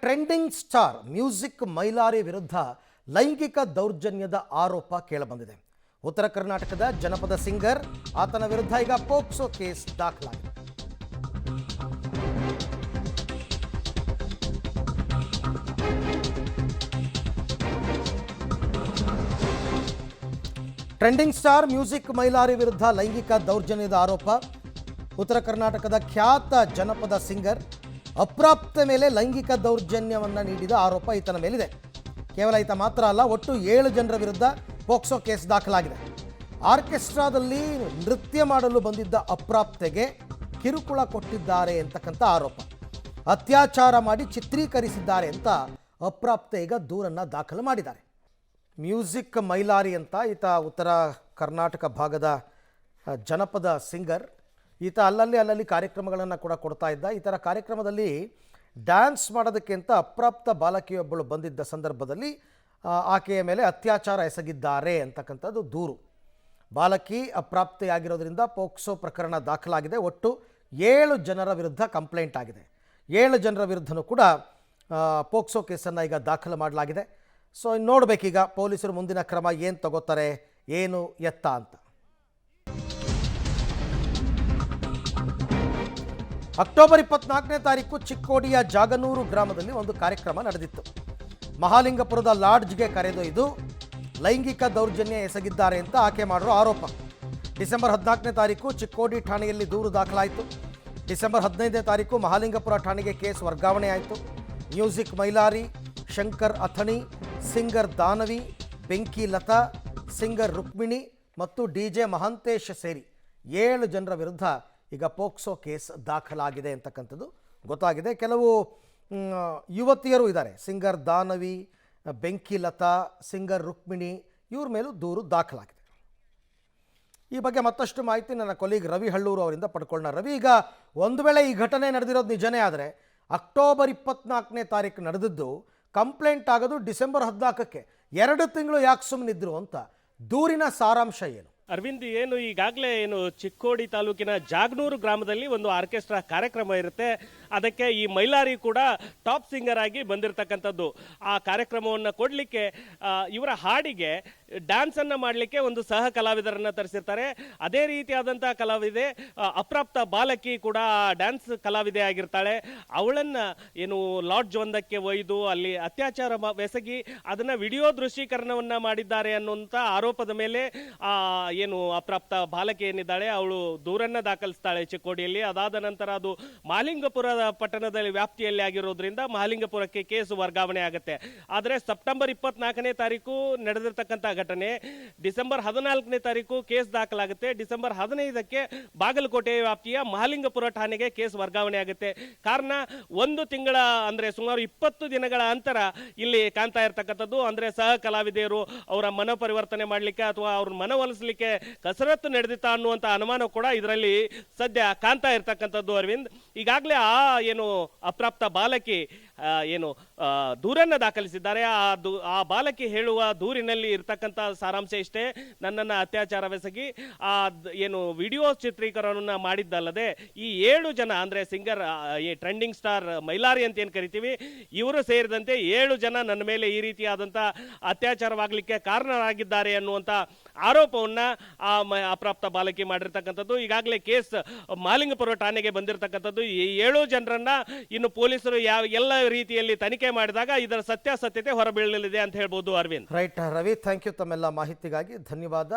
Trending star music Mylari ವಿರುದ್ಧ ಲೈಂಗಿಕ ದೌರ್ಜನ್ಯದ ಆರೋಪ ಕೇಳಿಬಂದಿದೆ. ಉತ್ತರ ಕರ್ನಾಟಕದ ಜನಪದ ಸಿಂಗರ್ ಆತನ ವಿರುದ್ಧ ಈಗ ಪೋಕ್ಸೋ ಕೇಸ್ ದಾಖಲಾಗಿದೆ. ಟ್ರೆಂಡಿಂಗ್ ಸ್ಟಾರ್ ಮ್ಯೂಸಿಕ್ ಮೈಲಾರಿ ವಿರುದ್ಧ ಲೈಂಗಿಕ ದೌರ್ಜನ್ಯದ ಆರೋಪ. ಉತ್ತರ ಕರ್ನಾಟಕದ ಖ್ಯಾತ ಜನಪದ ಸಿಂಗರ್ ಅಪ್ರಾಪ್ತ ಮೇಲೆ ಲೈಂಗಿಕ ದೌರ್ಜನ್ಯವನ್ನು ನೀಡಿದ ಆರೋಪ ಈತನ ಮೇಲಿದೆ. ಕೇವಲ ಈತ ಮಾತ್ರ ಅಲ್ಲ, ಒಟ್ಟು 7 ಜನರ ವಿರುದ್ಧ ಪೋಕ್ಸೋ ಕೇಸ್ ದಾಖಲಾಗಿದೆ. ಆರ್ಕೆಸ್ಟ್ರಾದಲ್ಲಿ ನೃತ್ಯ ಮಾಡಲು ಬಂದಿದ್ದ ಅಪ್ರಾಪ್ತೆಗೆ ಕಿರುಕುಳ ಕೊಟ್ಟಿದ್ದಾರೆ ಅಂತಕ್ಕಂಥ ಆರೋಪ. ಅತ್ಯಾಚಾರ ಮಾಡಿ ಚಿತ್ರೀಕರಿಸಿದ್ದಾರೆ ಅಂತ ಅಪ್ರಾಪ್ತೆ ಈಗ ದೂರನ್ನು ದಾಖಲು ಮಾಡಿದ್ದಾರೆ. ಮ್ಯೂಸಿಕ್ ಮೈಲಾರಿ ಅಂತ ಈತ ಉತ್ತರ ಕರ್ನಾಟಕ ಭಾಗದ ಜನಪದ ಸಿಂಗರ್. ಈತ ಅಲ್ಲಲ್ಲಿ ಕಾರ್ಯಕ್ರಮಗಳನ್ನು ಕೂಡ ಕೊಡ್ತಾ ಇದ್ದ. ಈ ಥರ ಕಾರ್ಯಕ್ರಮದಲ್ಲಿ ಡ್ಯಾನ್ಸ್ ಮಾಡೋದಕ್ಕೆ ಅಂತ ಅಪ್ರಾಪ್ತ ಬಾಲಕಿಯೊಬ್ಬಳು ಬಂದಿದ್ದ ಸಂದರ್ಭದಲ್ಲಿ ಆಕೆಯ ಮೇಲೆ ಅತ್ಯಾಚಾರ ಎಸಗಿದ್ದಾರೆ ಅಂತಕ್ಕಂಥದ್ದು ದೂರು. ಬಾಲಕಿ ಅಪ್ರಾಪ್ತೆಯಾಗಿರೋದ್ರಿಂದ ಪೋಕ್ಸೋ ಪ್ರಕರಣ ದಾಖಲಾಗಿದೆ. ಒಟ್ಟು 7 ಜನರ ವಿರುದ್ಧ ಕಂಪ್ಲೇಂಟ್ ಆಗಿದೆ. 7 ಜನರ ವಿರುದ್ಧನೂ ಕೂಡ ಪೋಕ್ಸೋ ಕೇಸನ್ನು ಈಗ ದಾಖಲು ಮಾಡಲಾಗಿದೆ. ಸೊ ನೋಡಬೇಕೀಗ ಪೊಲೀಸರು ಮುಂದಿನ ಕ್ರಮ ಏನು ತಗೋತಾರೆ, ಏನು ಎತ್ತ ಅಂತ. ಅಕ್ಟೋಬರ್ 24ನೇ ತಾರೀಕು ಚಿಕ್ಕೋಡಿಯ ಜಾಗನೂರು ಗ್ರಾಮದಲ್ಲಿ ಒಂದು ಕಾರ್ಯಕ್ರಮ ನಡೆದಿತ್ತು. ಮಹಾಲಿಂಗಪುರದ ಲಾಡ್ಜ್ಗೆ ಕರೆದೊಯ್ದು ಲೈಂಗಿಕ ದೌರ್ಜನ್ಯ ಎಸಗಿದ್ದಾರೆ ಅಂತ ಆಕೆ ಮಾಡಿರೋ ಆರೋಪ. ಡಿಸೆಂಬರ್ 14ನೇ ತಾರೀಕು ಚಿಕ್ಕೋಡಿ ಠಾಣೆಯಲ್ಲಿ ದೂರು ದಾಖಲಾಯಿತು. ಡಿಸೆಂಬರ್ 15ನೇ ತಾರೀಕು ಮಹಾಲಿಂಗಪುರ ಠಾಣೆಗೆ ಕೇಸ್ ವರ್ಗಾವಣೆ ಆಯಿತು. ಮ್ಯೂಸಿಕ್ ಮೈಲಾರಿ, ಶಂಕರ್ ಅಥಣಿ, ಸಿಂಗರ್ ದಾನವಿ, ಬೆಂಕಿ ಲತಾ, ಸಿಂಗರ್ ರುಕ್ಮಿಣಿ ಮತ್ತು DJ ಮಹಾಂತೇಶ್ ಸೇರಿ 7 ಜನರ ವಿರುದ್ಧ ಈಗ ಪೋಕ್ಸೋ ಕೇಸ್ ದಾಖಲಾಗಿದೆ ಅಂತಕ್ಕಂಥದ್ದು ಗೊತ್ತಾಗಿದೆ. ಕೆಲವು ಯುವತಿಯರು ಇದ್ದಾರೆ, ಸಿಂಗರ್ ದಾನವಿ, ಬೆಂಕಿ ಲತಾ, ಸಿಂಗರ್ ರುಕ್ಮಿಣಿ, ಇವ್ರ ಮೇಲೂ ದೂರು ದಾಖಲಾಗಿದೆ. ಈ ಬಗ್ಗೆ ಮತ್ತಷ್ಟು ಮಾಹಿತಿ ನನ್ನ ಕೊಲೀಗ್ ರವಿ ಹಳ್ಳೂರು ಅವರಿಂದ ಪಡ್ಕೊಳ್ಳೋಣ. ರವಿ, ಈಗ ಒಂದು ವೇಳೆ ಈ ಘಟನೆ ನಡೆದಿರೋದು ನಿಜನೇ ಆದರೆ ಅಕ್ಟೋಬರ್ 24ನೇ ತಾರೀಕು ನಡೆದಿದ್ದು, ಕಂಪ್ಲೇಂಟ್ ಆಗೋದು ಡಿಸೆಂಬರ್ 14ಕ್ಕೆ, 2 ತಿಂಗಳು ಯಾಕೆ ಸುಮ್ಮನಿದ್ರು ಅಂತ ದೂರಿನ ಸಾರಾಂಶ ಏನು? ಅರವಿಂದ್, ಏನು ಈಗಾಗಲೇ ಚಿಕ್ಕೋಡಿ ತಾಲೂಕಿನ ಜಾಗನೂರು ಗ್ರಾಮದಲ್ಲಿ ಒಂದು ಆರ್ಕೆಸ್ಟ್ರಾ ಕಾರ್ಯಕ್ರಮ ಇರುತ್ತೆ. ಅದಕ್ಕೆ ಈ ಮೈಲಾರಿ ಕೂಡ ಟಾಪ್ ಸಿಂಗರ್ ಆಗಿ ಬಂದಿರತಕ್ಕಂಥದ್ದು. ಆ ಕಾರ್ಯಕ್ರಮವನ್ನು ಕೊಡಲಿಕ್ಕೆ ಇವರ ಹಾಡಿಗೆ ಡ್ಯಾನ್ಸನ್ನು ಮಾಡಲಿಕ್ಕೆ ಒಂದು ಸಹ ಕಲಾವಿದರನ್ನು ತರಿಸಿರ್ತಾರೆ. ಅದೇ ರೀತಿಯಾದಂಥ ಕಲಾವಿದೆ ಅಪ್ರಾಪ್ತ ಬಾಲಕಿ ಕೂಡ ಡ್ಯಾನ್ಸ್ ಕಲಾವಿದೆ ಆಗಿರ್ತಾಳೆ. ಅವಳನ್ನು ಲಾಡ್ಜ್ ಒಂದಕ್ಕೆ ಒಯ್ದು ಅಲ್ಲಿ ಅತ್ಯಾಚಾರ ಬೆಸಗಿ ಅದನ್ನು ವಿಡಿಯೋ ದೃಶ್ಯೀಕರಣವನ್ನು ಮಾಡಿದ್ದಾರೆ ಅನ್ನುವಂಥ ಆರೋಪದ ಮೇಲೆ ಅಪ್ರಾಪ್ತ ಬಾಲಕಿ ಏನಿದ್ದಾಳೆ ಅವಳು ದೂರನ್ನು ದಾಖಲಿಸ್ತಾಳೆ ಚಿಕ್ಕೋಡಿಯಲ್ಲಿ. ಅದಾದ ನಂತರ ಅದು ಮಹಾಲಿಂಗಪುರ ಪಟ್ಟಣದಲ್ಲಿ ವ್ಯಾಪ್ತಿಯಲ್ಲಿ ಆಗಿರೋದ್ರಿಂದ ಮಹಾಲಿಂಗಪುರಕ್ಕೆ ಕೇಸು ವರ್ಗಾವಣೆ ಆಗುತ್ತೆ. ಆದರೆ ಸೆಪ್ಟೆಂಬರ್ 24ನೇ ತಾರೀಕು ನಡೆದಿರ್ತಕ್ಕಂಥ ಘಟನೆ, ಡಿಸೆಂಬರ್ 14ನೇ ತಾರೀಕು ಕೇಸ್ ದಾಖಲಾಗುತ್ತೆ. ಡಿಸೆಂಬರ್ 15ಕ್ಕೆ ಬಾಗಲಕೋಟೆ ವ್ಯಾಪ್ತಿಯ ಮಹಾಲಿಂಗಪುರ ಠಾಣೆಗೆ ಕೇಸ್ ವರ್ಗಾವಣೆ ಆಗುತ್ತೆ. ಕಾರಣ 1 ತಿಂಗಳ ಅಂದರೆ ಸುಮಾರು 20 ದಿನಗಳ ಅಂತರ ಇಲ್ಲಿ ಕಾಣ್ತಾ ಇರ್ತಕ್ಕಂಥದ್ದು. ಅಂದರೆ ಸಹ ಕಲಾವಿದೆಯರು ಅವರ ಮನ ಪರಿವರ್ತನೆ ಮಾಡಲಿಕ್ಕೆ ಅಥವಾ ಅವ್ರ ಮನವೊಲಿಸಲಿಕ್ಕೆ ಕಸರತ್ತು ನಡೆದಿತ್ತ ಅನ್ನುವಂಥ ಅನುಮಾನ ಕೂಡ ಇದರಲ್ಲಿ ಸದ್ಯ ಕಾಣ್ತಾ ಇರ್ತಕ್ಕಂಥದ್ದು. ಅರವಿಂದ್, ಈಗಾಗಲೇ ಅಪ್ರಾಪ್ತ ಬಾಲಕಿ ದೂರನ್ನು ದಾಖಲಿಸಿದ್ದಾರೆ. ಆ ಬಾಲಕಿ ಹೇಳುವ ದೂರಿನಲ್ಲಿ ಇರ್ತಕ್ಕಂಥ ಸಾರಾಂಶ ಇಷ್ಟೇ: ನನ್ನನ್ನು ಅತ್ಯಾಚಾರವೆಸಗಿ ವಿಡಿಯೋ ಚಿತ್ರೀಕರಣವನ್ನು ಮಾಡಿದ್ದಲ್ಲದೆ ಈ 7 ಜನ ಅಂದರೆ ಸಿಂಗರ್ ಟ್ರೆಂಡಿಂಗ್ ಸ್ಟಾರ್ ಮೈಲಾರಿ ಅಂತ ಏನು ಕರಿತೀವಿ, ಇವರು ಸೇರಿದಂತೆ 7 ಜನ ನನ್ನ ಮೇಲೆ ಈ ರೀತಿಯಾದಂಥ ಅತ್ಯಾಚಾರವಾಗಲಿಕ್ಕೆ ಕಾರಣರಾಗಿದ್ದಾರೆ ಅನ್ನುವಂಥ ಆರೋಪವನ್ನು ಅಪ್ರಾಪ್ತ ಬಾಲಕಿ ಮಾಡಿರ್ತಕ್ಕಂಥದ್ದು. ಈಗಾಗಲೇ ಕೇಸ್ ಮಹಾಲಿಂಗಪುರ ಠಾಣೆಗೆ ಬಂದಿರತಕ್ಕಂಥದ್ದು. ಈ 7 ಜನರನ್ನ ಇನ್ನು ಪೊಲೀಸರು ಎಲ್ಲ ರೀತಿಯಲ್ಲಿ ತನಿಖೆ ಮಾಡಿದಾಗ ಇದರ ಸತ್ಯಾಸತ್ಯತೆ ಹೊರಬೀಳಲಿದೆ ಅಂತ ಹೇಳ್ಬೋದು. Arvind. Right Ravi, thank you. ತಮ್ಮೆಲ್ಲ ಮಾಹಿತಿಗಾಗಿ ಧನ್ಯವಾದ.